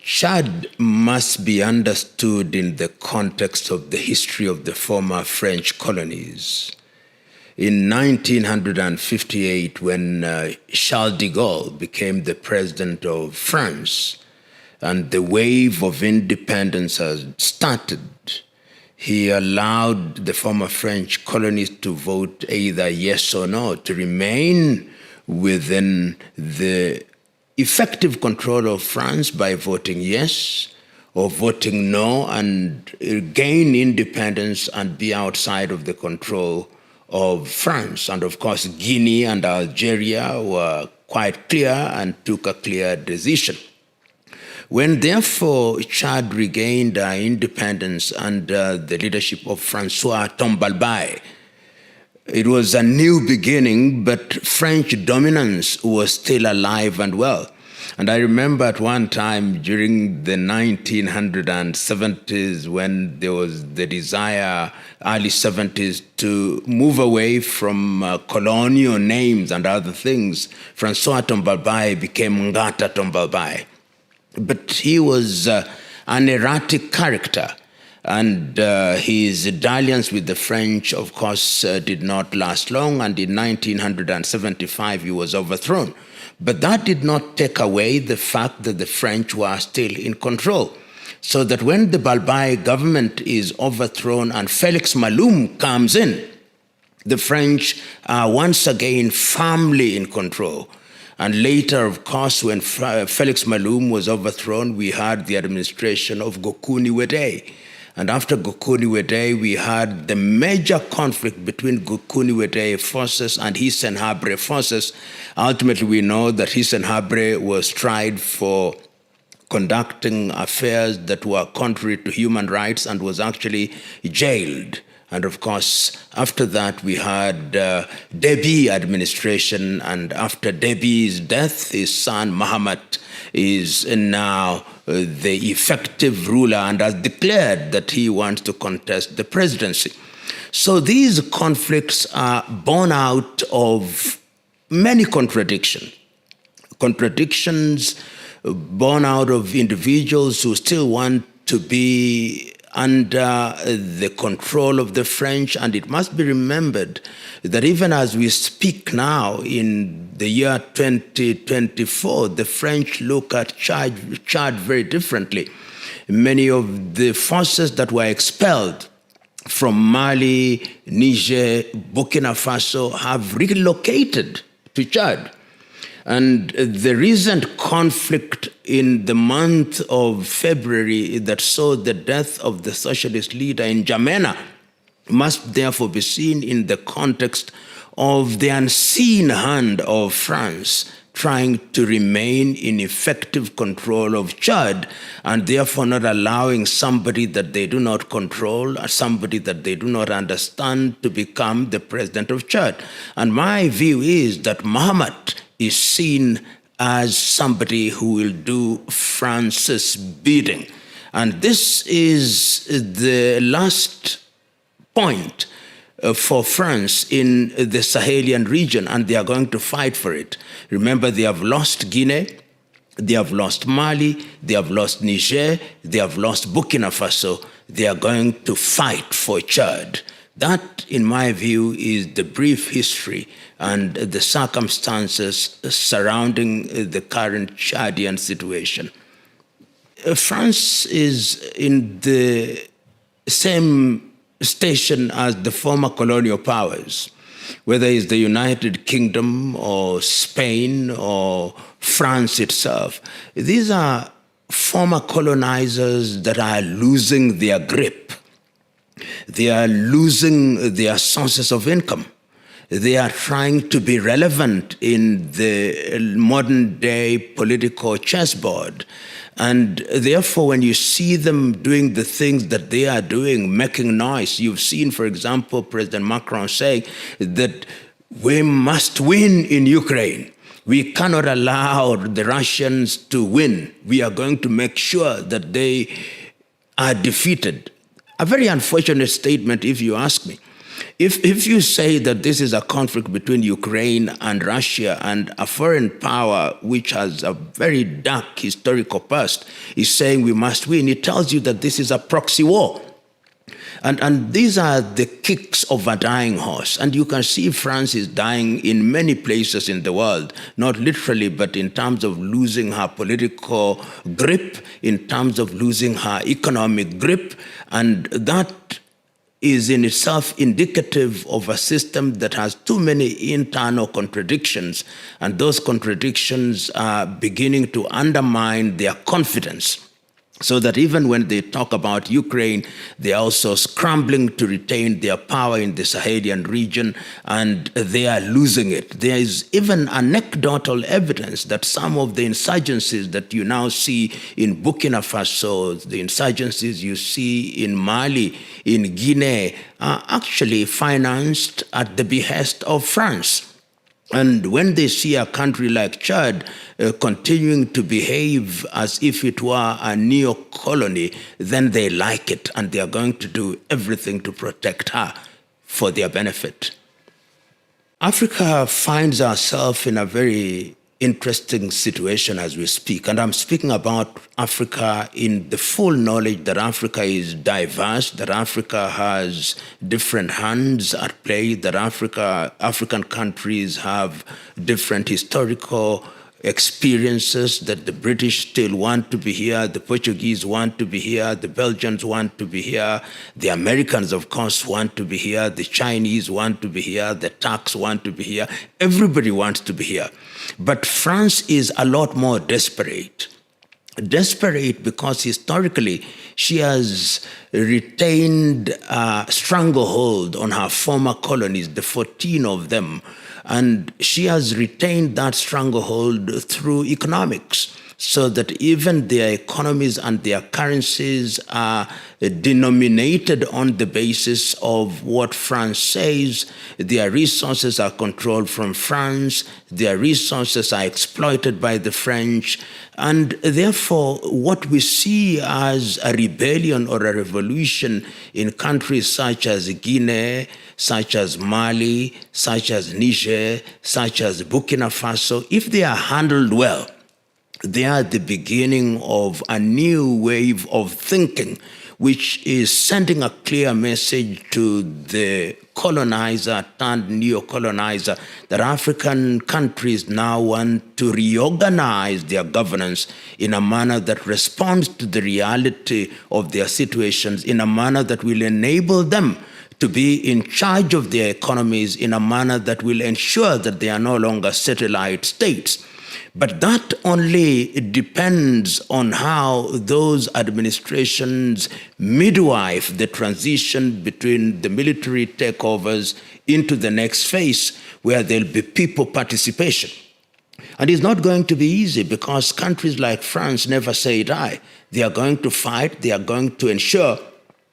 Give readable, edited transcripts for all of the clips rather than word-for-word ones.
Chad must be understood in the context of the history of the former French colonies. In 1958, when Charles de Gaulle became the president of France, and the wave of independence has started, he allowed the former French colonies to vote either yes or no, to remain within the effective control of France by voting yes or voting no, and gain independence and be outside of the control of France. And of course, Guinea and Algeria were quite clear and took a clear decision. When therefore Chad regained independence under the leadership of Francois Tombalbaye, it was a new beginning, but French dominance was still alive and well. And I remember at one time during the 1970s, when there was the desire, early 70s, to move away from colonial names and other things, Francois Tombalbaye became Ngata Tombalbaye. But he was an erratic character. And his dalliance with the French, of course, did not last long, and in 1975 he was overthrown. But that did not take away the fact that the French were still in control. So that when the Balbaye government is overthrown and Felix Maloum comes in, the French are once again firmly in control. And later, of course, when Felix Maloum was overthrown, we had the administration of Gokuni Wedei. And after Gokuni Wedei, we had the major conflict between Gokuni Wedei forces and Hissène Habré forces. Ultimately, we know that Hissène Habré was tried for conducting affairs that were contrary to human rights and was actually jailed. And of course, after that, we had Déby administration, and after Déby's death, his son Mahamat is now the effective ruler and has declared that he wants to contest the presidency. So these conflicts are born out of many contradictions. Contradictions born out of individuals who still want to be under the control of the French. And it must be remembered that even as we speak now, in the year 2024, the French look at Chad very differently. Many of the forces that were expelled from Mali, Niger, Burkina Faso have relocated to Chad. And the recent conflict in the month of February that saw the death of the socialist leader in N'Djamena must therefore be seen in the context of the unseen hand of France trying to remain in effective control of Chad, and therefore not allowing somebody that they do not control, or somebody that they do not understand, to become the president of Chad. And my view is that Mahamat is seen as somebody who will do France's bidding. And this is the last point for France in the Sahelian region, and they are going to fight for it. Remember, they have lost Guinea, they have lost Mali, they have lost Niger, they have lost Burkina Faso. They are going to fight for Chad. That, in my view, is the brief history and the circumstances surrounding the current Chadian situation. France is in the same station as the former colonial powers, whether it's the United Kingdom or Spain or France itself. These are former colonizers that are losing their grip. They are losing their sources of income. They are trying to be relevant in the modern day political chessboard. And therefore, when you see them doing the things that they are doing, making noise, you've seen, for example, President Macron saying that we must win in Ukraine. We cannot allow the Russians to win. We are going to make sure that they are defeated. A very unfortunate statement, if you ask me. If you say that this is a conflict between Ukraine and Russia, and a foreign power which has a very dark historical past is saying we must win, it tells you that this is a proxy war. And these are the kicks of a dying horse. And you can see France is dying in many places in the world, not literally, but in terms of losing her political grip, in terms of losing her economic grip. And that is in itself indicative of a system that has too many internal contradictions. And those contradictions are beginning to undermine their confidence. So that even when they talk about Ukraine, they're also scrambling to retain their power in the Sahelian region, and they are losing it. There is even anecdotal evidence that some of the insurgencies that you now see in Burkina Faso, the insurgencies you see in Mali, in Guinea, are actually financed at the behest of France. And when they see a country like Chad continuing to behave as if it were a neo-colony, then they like it, and they are going to do everything to protect her for their benefit. Africa finds herself in a very interesting situation as we speak, and I'm speaking about Africa in the full knowledge that Africa is diverse, that Africa has different hands at play, that African countries have different historical experiences, that the British still want to be here, the Portuguese want to be here, the Belgians want to be here, the Americans, of course, want to be here, the Chinese want to be here, the Turks want to be here, everybody wants to be here. But France is a lot more desperate. Desperate because historically she has retained a stranglehold on her former colonies, the 14 of them, and she has retained that stranglehold through economics, so that even their economies and their currencies are denominated on the basis of what France says. Their resources are controlled from France. Their resources are exploited by the French. And therefore, what we see as a rebellion or a revolution in countries such as Guinea, such as Mali, such as Niger, such as Burkina Faso, if they are handled well, they are the beginning of a new wave of thinking, which is sending a clear message to the colonizer turned neo-colonizer that African countries now want to reorganize their governance in a manner that responds to the reality of their situations, in a manner that will enable them to be in charge of their economies, in a manner that will ensure that they are no longer satellite states. But that only depends on how those administrations midwife the transition between the military takeovers into the next phase, where there'll be people participation. And it's not going to be easy, because countries like France never say die. They are going to fight. They are going to ensure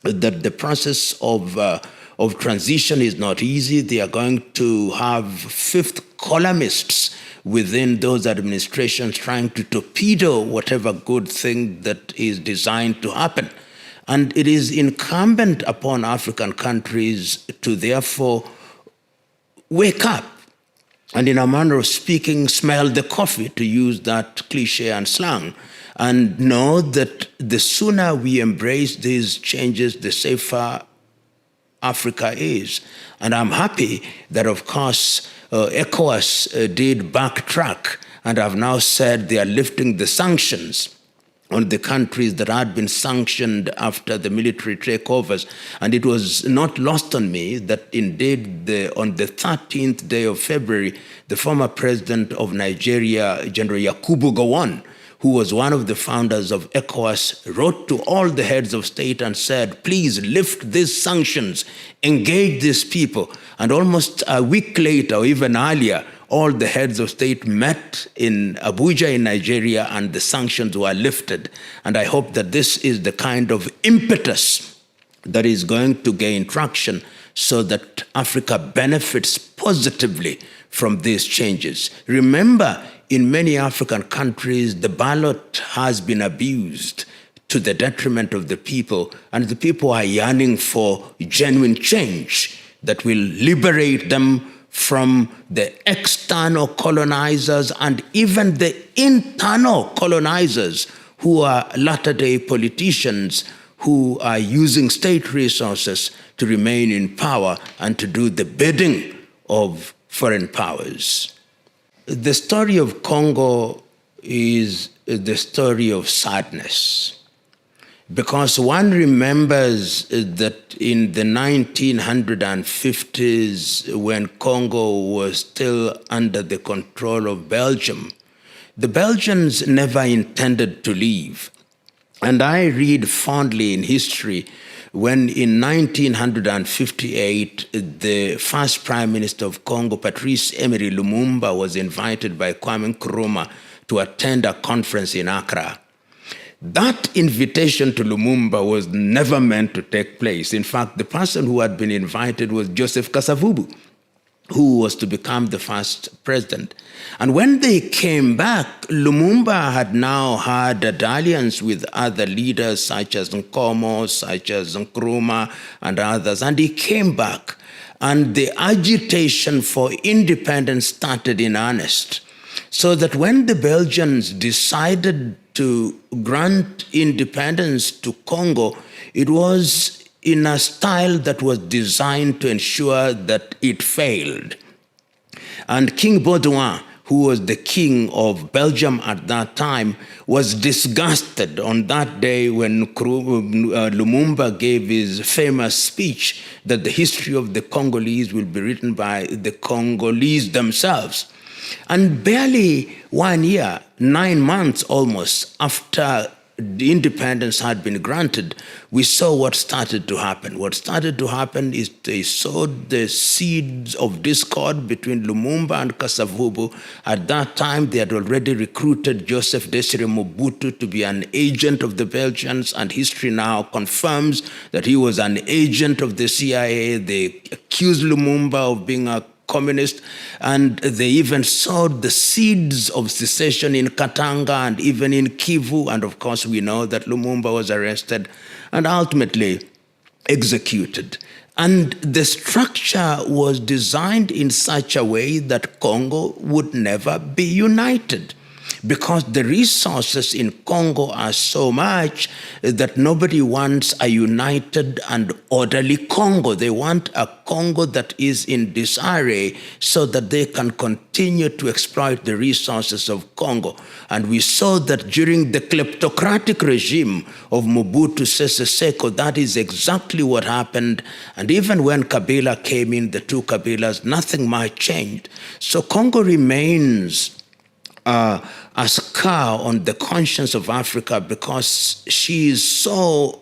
that the process of transition is not easy. They are going to have fifth columnists within those administrations trying to torpedo whatever good thing that is designed to happen. And it is incumbent upon African countries to therefore wake up and, in a manner of speaking, smell the coffee, to use that cliche and slang, and know that the sooner we embrace these changes, the safer Africa is. And I'm happy that, of course, ECOWAS did backtrack and have now said they are lifting the sanctions on the countries that had been sanctioned after the military takeovers. And it was not lost on me that indeed on the 13th day of February, the former president of Nigeria, General Yakubu Gowon, who was one of the founders of ECOWAS, wrote to all the heads of state and said, please lift these sanctions, engage these people. And almost a week later, or even earlier, all the heads of state met in Abuja in Nigeria, and the sanctions were lifted. And I hope that this is the kind of impetus that is going to gain traction, so that Africa benefits positively from these changes. Remember, in many African countries, the ballot has been abused to the detriment of the people, and the people are yearning for genuine change. that will liberate them from the external colonizers and even the internal colonizers who are latter-day politicians who are using state resources to remain in power and to do the bidding of foreign powers. The story of Congo is the story of sadness, because one remembers that in the 1950s, when Congo was still under the control of Belgium, the Belgians never intended to leave. And I read fondly in history when in 1958, the first Prime Minister of Congo, Patrice Emery Lumumba, was invited by Kwame Nkrumah to attend a conference in Accra. That invitation to Lumumba was never meant to take place. In fact, the person who had been invited was Joseph Kasavubu, who was to become the first president. And when they came back, Lumumba had now had a dalliance with other leaders such as Nkomo, such as Nkrumah, and others. And he came back, and the agitation for independence started in earnest. So that when the Belgians decided to grant independence to Congo, it was in a style that was designed to ensure that it failed. And King Baudouin, who was the king of Belgium at that time, was disgusted on that day when Lumumba gave his famous speech that the history of the Congolese will be written by the Congolese themselves. And barely 1 year, 9 months almost, after the independence had been granted, we saw what started to happen. What started to happen is they sowed the seeds of discord between Lumumba and Kasavubu. At that time, they had already recruited Joseph Desire Mobutu to be an agent of the Belgians, and history now confirms that he was an agent of the CIA. They accused Lumumba of being a communist, and they even sowed the seeds of secession in Katanga and even in Kivu. And of course, we know that Lumumba was arrested and ultimately executed. And the structure was designed in such a way that Congo would never be united, because the resources in Congo are so much that nobody wants a united and orderly Congo. They want a Congo that is in disarray so that they can continue to exploit the resources of Congo. And we saw that during the kleptocratic regime of Mobutu Sese Seko, that is exactly what happened. And even when Kabila came in, the two Kabilas, nothing much changed. So Congo remains a scar on the conscience of Africa because she is so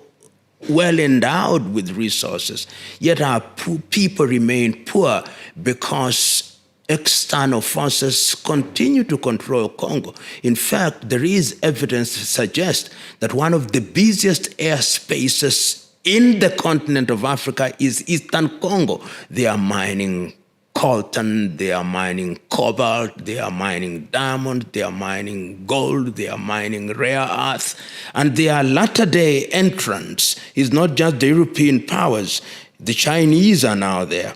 well endowed with resources, yet our people remain poor because external forces continue to control Congo. In fact, there is evidence to suggest that one of the busiest airspaces in the continent of Africa is Eastern Congo. They are mining coltan, they are mining cobalt, they are mining diamond, they are mining gold, they are mining rare earth. And their latter-day entrance is not just the European powers. The Chinese are now there.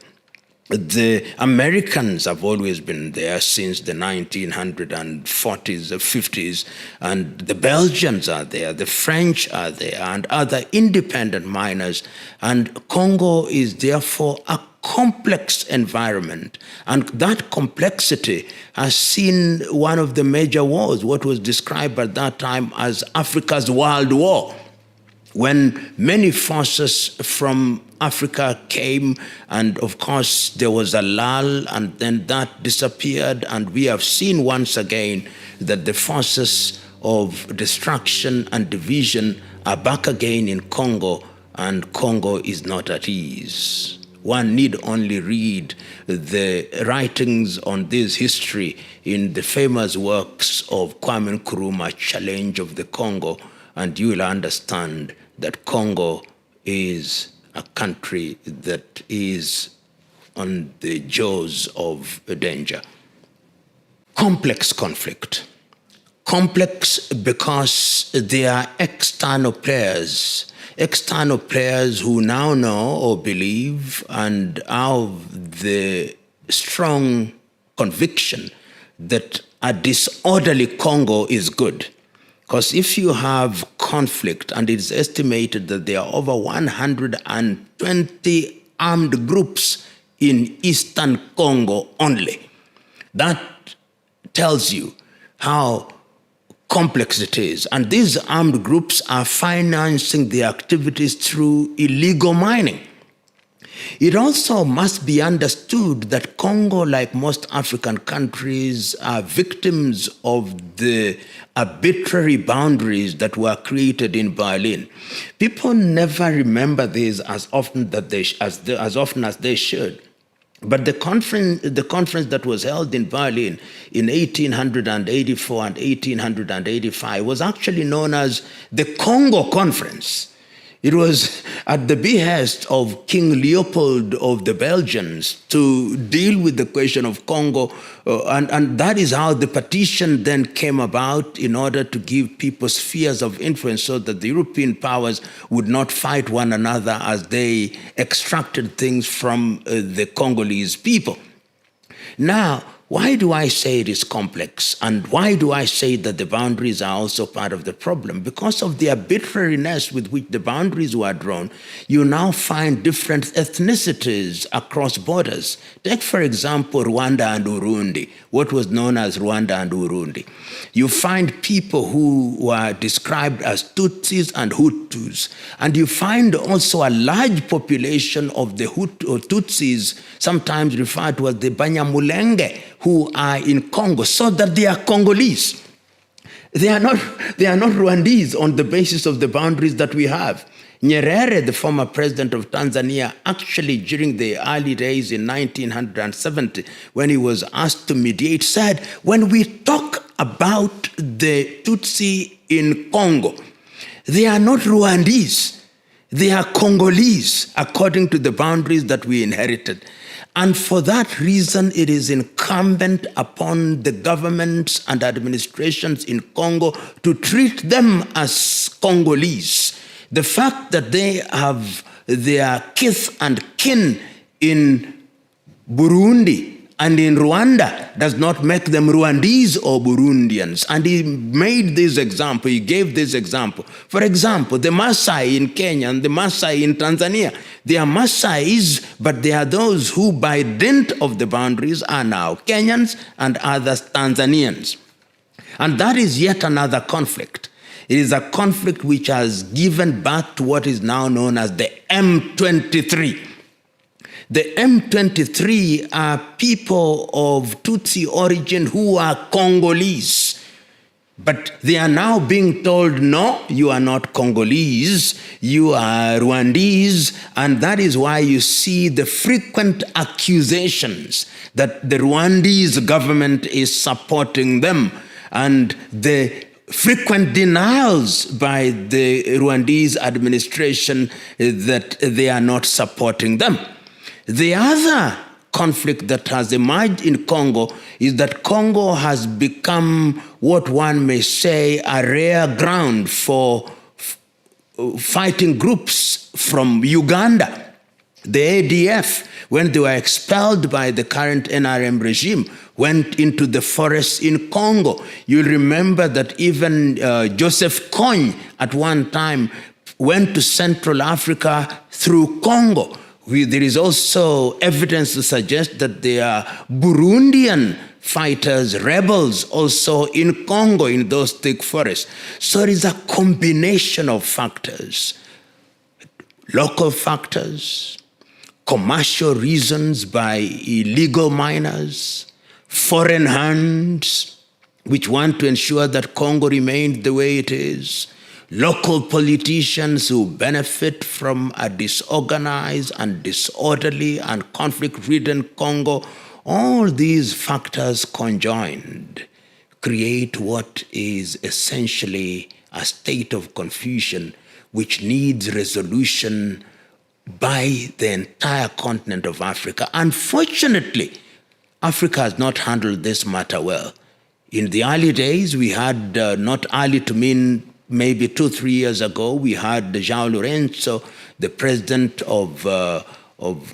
The Americans have always been there since the 1940s, 50s, and the Belgians are there, the French are there, and other independent miners. And Congo is therefore a complex environment, and that complexity has seen one of the major wars, what was described at that time as Africa's World War, when many forces from Africa came, and of course there was a lull, and then that disappeared, and we have seen once again that the forces of destruction and division are back again in Congo, and Congo is not at ease. One need only read the writings on this history in the famous works of Kwame Nkrumah, Challenge of the Congo, and you will understand that Congo is a country that is on the jaws of danger. Complex conflict. Complex because there are external players external players who now know or believe and have the strong conviction that a disorderly Congo is good. Because if you have conflict, and it's estimated that there are over 120 armed groups in eastern Congo only, that tells you how complex it is. And these armed groups are financing their activities through illegal mining. It also must be understood that Congo, like most African countries, are victims of the arbitrary boundaries that were created in Berlin. People never remember this as often as they should. But the conference that was held in Berlin in 1884 and 1885 was actually known as the Congo Conference. It was at the behest of King Leopold of the Belgians to deal with the question of Congo, and that is how the partition then came about, in order to give people spheres of influence so that the European powers would not fight one another as they extracted things from the Congolese people. Now, why do I say it is complex? And why do I say that the boundaries are also part of the problem? Because of the arbitrariness with which the boundaries were drawn, you now find different ethnicities across borders. Take, for example, Rwanda and Urundi, what was known as Rwanda and Urundi. You find people who were described as Tutsis and Hutus, and you find also a large population of the Tutsis, sometimes referred to as the Banyamulenge, who are in Congo, so that they are Congolese. They are not Rwandese on the basis of the boundaries that we have. Nyerere, the former president of Tanzania, actually during the early days in 1970, when he was asked to mediate, said, when we talk about the Tutsi in Congo, they are not Rwandese, they are Congolese, according to the boundaries that we inherited. And for that reason, it is incumbent upon the governments and administrations in Congo to treat them as Congolese. The fact that they have their kith and kin in Burundi and in Rwanda does not make them Rwandese or Burundians. And he made this example, he gave this example. For example, the Maasai in Kenya and the Maasai in Tanzania, they are Maasais, but they are those who, by dint of the boundaries, are now Kenyans and others Tanzanians. And that is yet another conflict. It is a conflict which has given birth to what is now known as the M23. The M23 are people of Tutsi origin who are Congolese. But they are now being told, no, you are not Congolese, you are Rwandese, and that is why you see the frequent accusations that the Rwandese government is supporting them, and the frequent denials by the Rwandese administration that they are not supporting them. The other conflict that has emerged in Congo is that Congo has become what one may say a rare ground for fighting groups from Uganda. The ADF, when they were expelled by the current NRM regime, went into the forests in Congo. You'll remember that even Joseph Kony at one time went to Central Africa through Congo. There is also evidence to suggest that there are Burundian fighters, rebels also in Congo, in those thick forests. So it is a combination of factors. Local factors, commercial reasons by illegal miners, foreign hands which want to ensure that Congo remains the way it is, local politicians who benefit from a disorganized and disorderly and conflict-ridden Congo. All these factors conjoined create what is essentially a state of confusion which needs resolution by the entire continent of Africa. Unfortunately, Africa has not handled this matter well. In the early days, we had, not early to mean maybe 2-3 years ago, we had João Lourenço, the president of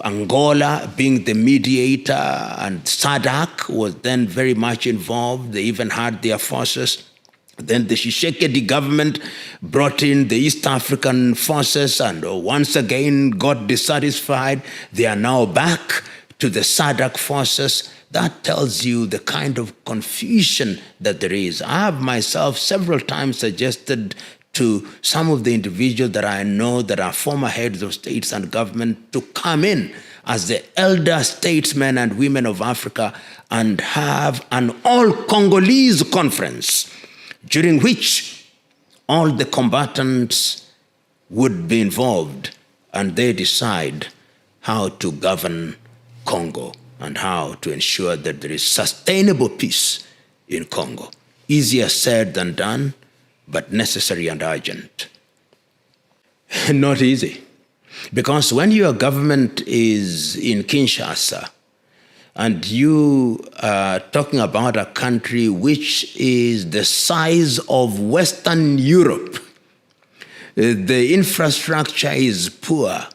Angola, being the mediator, and SADC was then very much involved. They even had their forces. Then the Tshisekedi government brought in the East African forces and once again got dissatisfied. They are now back to the SADC forces. That tells you the kind of confusion that there is. I have myself several times suggested to some of the individuals that I know that are former heads of states and government to come in as the elder statesmen and women of Africa and have an all-Congolese conference during which all the combatants would be involved and they decide how to govern Congo and how to ensure that there is sustainable peace in Congo. Easier said than done, but necessary and urgent. Not easy. Because when your government is in Kinshasa and you are talking about a country which is the size of Western Europe, the infrastructure is poor,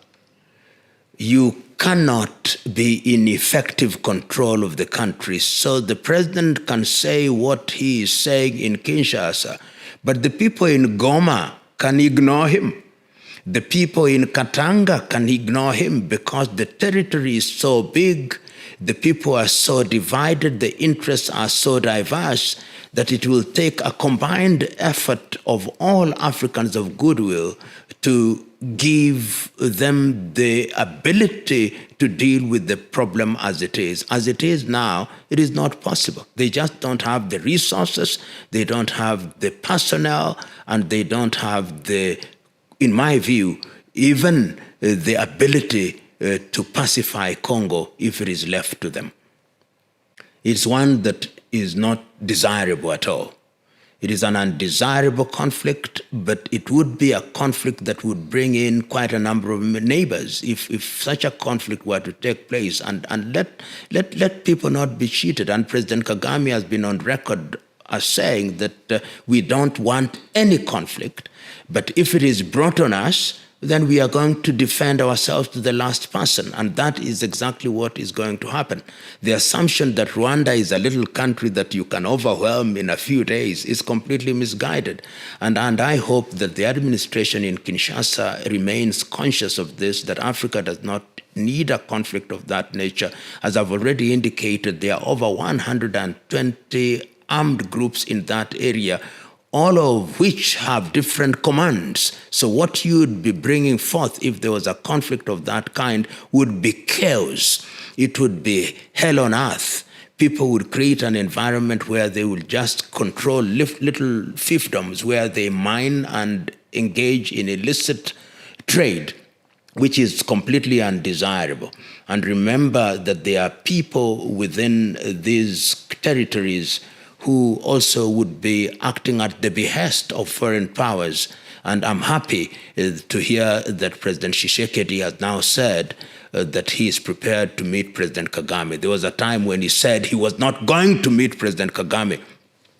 you cannot be in effective control of the country. So the president can say what he is saying in Kinshasa, but the people in Goma can ignore him. The people in Katanga can ignore him because the territory is so big, the people are so divided, the interests are so diverse that it will take a combined effort of all Africans of goodwill to give them the ability to deal with the problem as it is. As it is now, it is not possible. They just don't have the resources, they don't have the personnel, and they don't have the, in my view, even the ability to pacify Congo if it is left to them. It's one that is not desirable at all. It is an undesirable conflict, but it would be a conflict that would bring in quite a number of neighbors if such a conflict were to take place. And let people not be cheated. And President Kagame has been on record as saying that we don't want any conflict, but if it is brought on us, then we are going to defend ourselves to the last person. And that is exactly what is going to happen. The assumption that Rwanda is a little country that you can overwhelm in a few days is completely misguided. And I hope that the administration in Kinshasa remains conscious of this, that Africa does not need a conflict of that nature. As I've already indicated, there are over 120 armed groups in that area, all of which have different commands. So what you would be bringing forth if there was a conflict of that kind would be chaos. It would be hell on earth. People would create an environment where they will just control little fiefdoms, where they mine and engage in illicit trade, which is completely undesirable. And remember that there are people within these territories who also would be acting at the behest of foreign powers. And I'm happy to hear that President Tshisekedi has now said that he is prepared to meet President Kagame. There was a time when he said he was not going to meet President Kagame,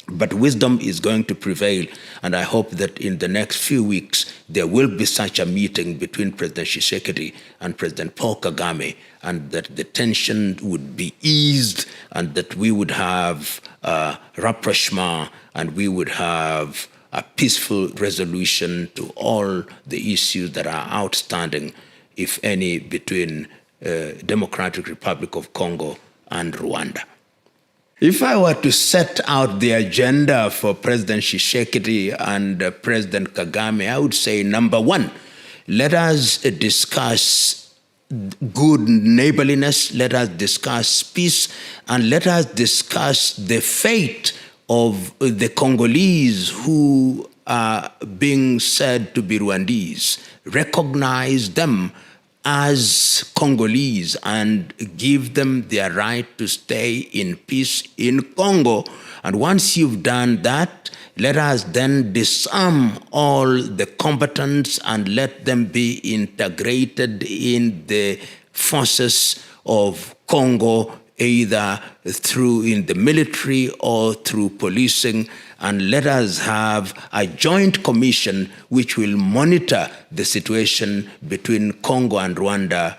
but wisdom is going to prevail. And I hope that in the next few weeks, there will be such a meeting between President Tshisekedi and President Paul Kagame, and that the tension would be eased, and that we would have rapprochement, and we would have a peaceful resolution to all the issues that are outstanding, if any, between Democratic Republic of Congo and Rwanda. If I were to set out the agenda for President Tshisekedi and President Kagame, I would say, number one, let us discuss good neighborliness, let us discuss peace, and let us discuss the fate of the Congolese who are being said to be Rwandese. Recognize them as Congolese and give them their right to stay in peace in Congo. And once you've done that, let us then disarm all the combatants and let them be integrated in the forces of Congo either through in the military or through policing, and let us have a joint commission which will monitor the situation between Congo and Rwanda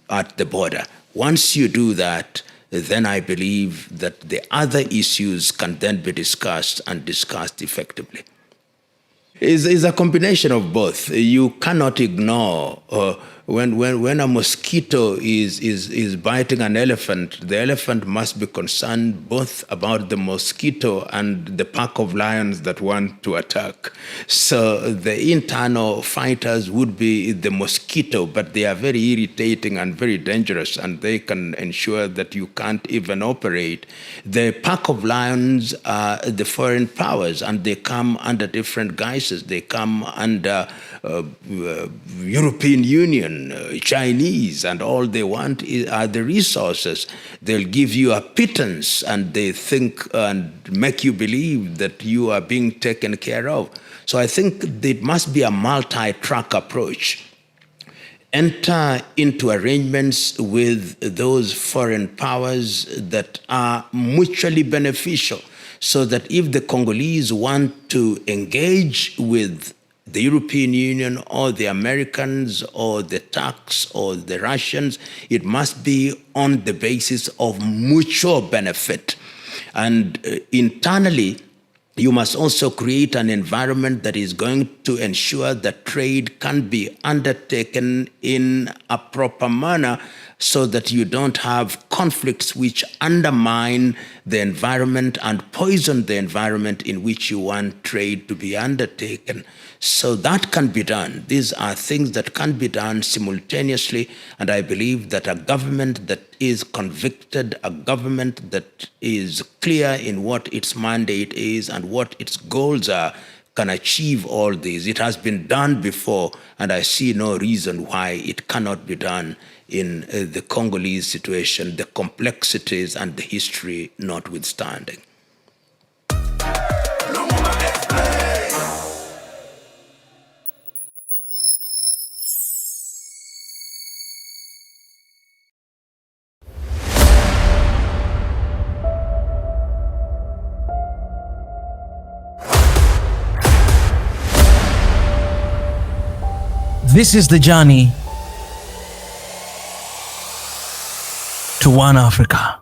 at the border. Once you do that, then I believe that the other issues can then be discussed and discussed effectively. It's a combination of both. You cannot ignore when a mosquito is biting an elephant, the elephant must be concerned both about the mosquito and the pack of lions that want to attack. So the internal fighters would be the mosquito, but they are very irritating and very dangerous, and they can ensure that you can't even operate. The pack of lions are the foreign powers, and they come under different guises. They come under European Union, Chinese, and all they want are the resources. They'll give you a pittance, and they think and make you believe that you are being taken care of. So I think it must be a multi-track approach. Enter into arrangements with those foreign powers that are mutually beneficial, so that if the Congolese want to engage with the European Union or the Americans or the Turks or the Russians, it must be on the basis of mutual benefit. And internally, you must also create an environment that is going to ensure that trade can be undertaken in a proper manner, so that you don't have conflicts which undermine the environment and poison the environment in which you want trade to be undertaken. So that can be done. These are things that can be done simultaneously, and I believe that a government that is convicted, a government that is clear in what its mandate is and what its goals are, can achieve all these. It has been done before, and I see no reason why it cannot be done in the Congolese situation, the complexities and the history notwithstanding. This is the journey to one Africa.